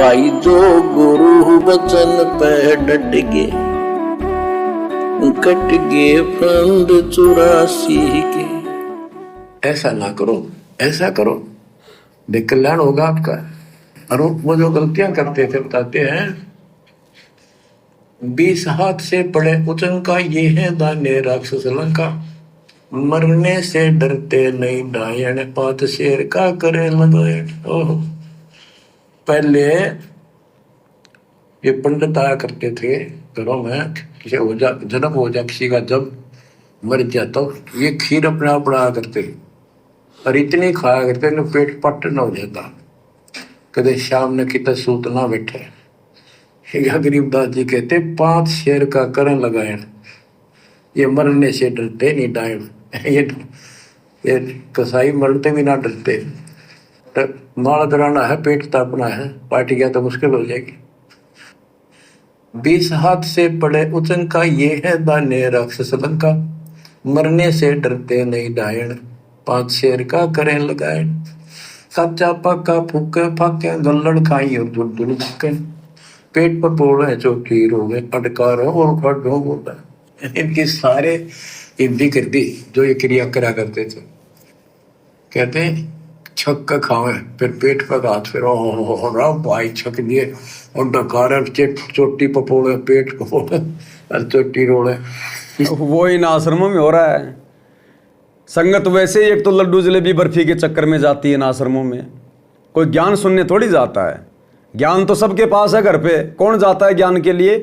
भाई जो गुरु वचन पे डट गे, कट गे फंद 84 के। ऐसा ना करो, ऐसा करो, देख कल्याण होगा आपका। और वो जो गलतियां करते थे बताते हैं, 20 हाथ से पड़े उचंका ये है दाने राक्षस लंका, मरने से डरते नहीं डायन, पात शेर का करे लगाए। पहले ये पंडित आया करते थे घरों में, किसी हो जा जन्म हो जा किसी का, जब मर जाता तो ये खीर अपने आप बढ़ाया करते और इतनी खाया करते न पेट पट न हो जाता, कदे शाम ने कितना सूत ना बैठे। गरीबदास जी कहते 5 शेर का करण लगाए, ये मरने से डरते नहीं डायन। ये कसाई मरते भी ना डरते। तो माल कराना है, पेट तापना है, पार्टी गया तो मुश्किल हो जाएगी। 20 हाथ से पड़े उचंका ये है दाने राक्षस लंका, मरने से डरते नहीं डायन, 5 शेर का करें लगाए। कच्चा पक्का फूके फाके गल्लड़ खाई और दूर दूर फूके, पेट पर पोड़े चौकी रोगे अटकार और खड़ो बोला। इनकी सारे हिंदी कर दी जो ये क्रिया करा करते थे। कहते छक्का खावे फिर पेट पर हाथ, फिर ओ भाई छक दिए और डकार चोटी पपोड़े पेट पपोड़े और चोटी रोड़े। वो इन आश्रमों में हो रहा है। संगत वैसे ही एक तो लड्डू जलेबी बर्फी के चक्कर में जाती है इन आश्रमों में। कोई ज्ञान सुनने थोड़ी जाता है, ज्ञान तो सबके पास है घर पे। कौन जाता है ज्ञान के लिए?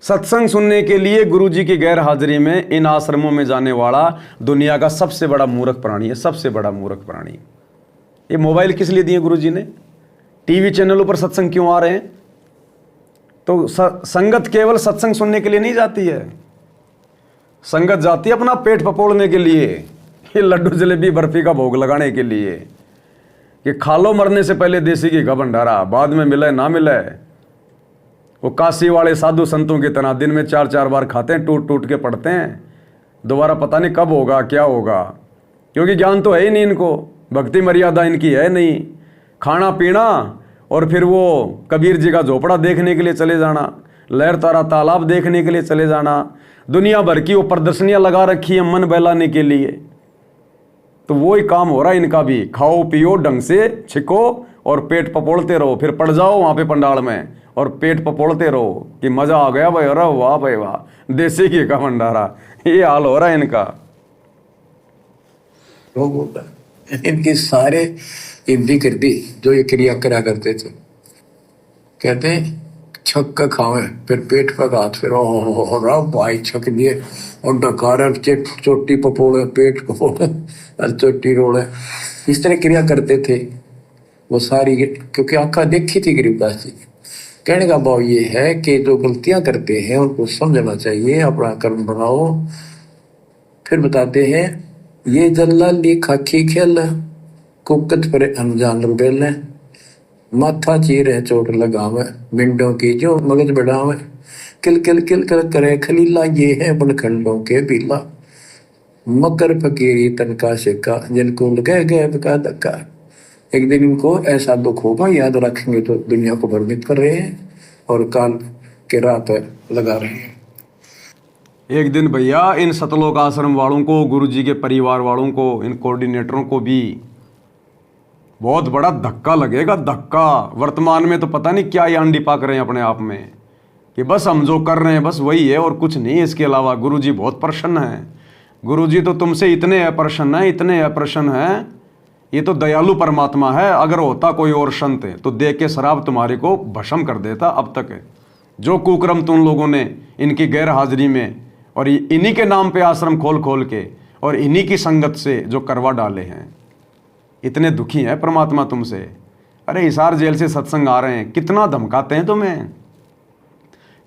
सत्संग सुनने के लिए गुरुजी की गैर हाजिरी में इन आश्रमों में जाने वाला दुनिया का सबसे बड़ा मूर्ख प्राणी है, सबसे बड़ा मूर्ख प्राणी। ये मोबाइल किस लिए दिए गुरुजी ने? टीवी चैनलों पर सत्संग क्यों आ रहे हैं? तो संगत केवल सत्संग सुनने के लिए नहीं जाती है, संगत जाती है अपना पेट पपोड़ने के लिए, ये लड्डू जलेबी बर्फी का भोग लगाने के लिए कि खा लो मरने से पहले देसी घी का भंडारा, बाद में मिले ना मिले। वो काशी वाले साधु संतों की तरह दिन में 4-4 बार खाते हैं, टूट टूट के पढ़ते हैं, दोबारा पता नहीं कब होगा क्या होगा, क्योंकि ज्ञान तो है ही नहीं इनको, भक्ति मर्यादा इनकी है नहीं। खाना पीना और फिर वो कबीर जी का झोपड़ा देखने के लिए चले जाना, लहर तारा तालाब देखने के लिए चले जाना, दुनिया भर की वो प्रदर्शनियाँ लगा रखी है मन बहलाने के लिए। तो वो ही काम हो रहा है इनका भी, खाओ पियो ढंग से छिको और पेट पपोड़ते रहो, फिर पड़ जाओ वहाँ पे पंडाल में और पेट पपोड़ते रहो कि मजा आ गया भाई, अरे वाह भाई वाह, देसी घी का भंडारा। ये हाल हो रहा है इनका। इनकी सारे हिंदी कर दी जो ये क्रिया करा करते थे। कहते छक्का खावे फिर पेट पर हाथ, फिर ओ भाई छक दिए और डकार चोटी पपोड़े पेट पपोड़े और चोटी रोड़े। इस तरह क्रिया करते थे वो सारी, क्योंकि आंखा देखी थी गरीबदास जी। कहने का भाव ये है कि जो गलतियां करते हैं उनको समझना चाहिए, अपना कर्म बनाओ। फिर बताते हैं ये जल्लाली खाकी खेल, कुकत पर अनजान बेल, माथा चीरे चोट लगावे, मिंडों की जो मगज बढ़ावे, किल किल किल किल करे खलीला, ये है बनखंडों के बीला, मकर फकीरी तनका सिक्का, जिनको लगे गए का धक्का। एक दिन इनको ऐसा दुख होगा, याद रखेंगे तो दुनिया को भ्रमित कर रहे हैं और काल के रात लगा रहे हैं। एक दिन भैया इन सतलोक आश्रम वालों को, गुरुजी के परिवार वालों को, इन कोऑर्डिनेटरों को भी बहुत बड़ा धक्का लगेगा, धक्का। वर्तमान में तो पता नहीं क्या ये अंडी पाक रहे हैं अपने आप में कि बस हम जो कर रहे हैं बस वही है और कुछ नहीं है इसके अलावा। गुरुजी बहुत प्रसन्न हैं, गुरुजी तो तुमसे इतने प्रसन्न हैं, इतने प्रसन्न हैं, ये तो दयालु परमात्मा है। अगर होता कोई और संत तो दे के शराब तुम्हारे को भस्म कर देता। अब तक जो कुक्रम तुम लोगों ने इनकी गैर हाजिरी में और इन्हीं के नाम पे आश्रम खोल खोल के और इन्हीं की संगत से जो करवा डाले हैं, इतने दुखी हैं परमात्मा तुमसे। अरे हिसार जेल से सत्संग आ रहे हैं, कितना धमकाते हैं तुम्हें,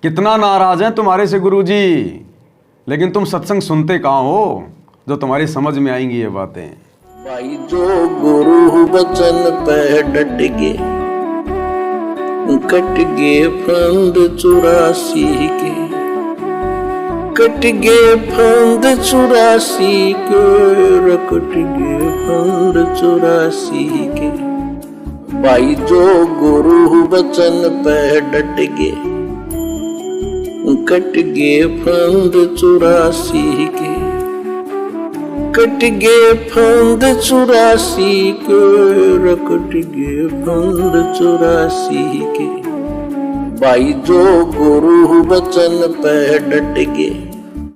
कितना नाराज हैं तुम्हारे से गुरुजी, लेकिन तुम सत्संग सुनते कहाँ हो जो तुम्हारी समझ में आएंगी ये बातें। भाई जो गुरु वचन पे डट गे, कट गे फंद 84 के, कट गे फंद 84 के, कट गे फंद 84 के। भाई जो गुरु बचन पे डट गे, कट गे फंद 84 के, कट गे फंद 84 के, कट गे फंद 84 के। भाई जो गुरु बचन पे डट गे,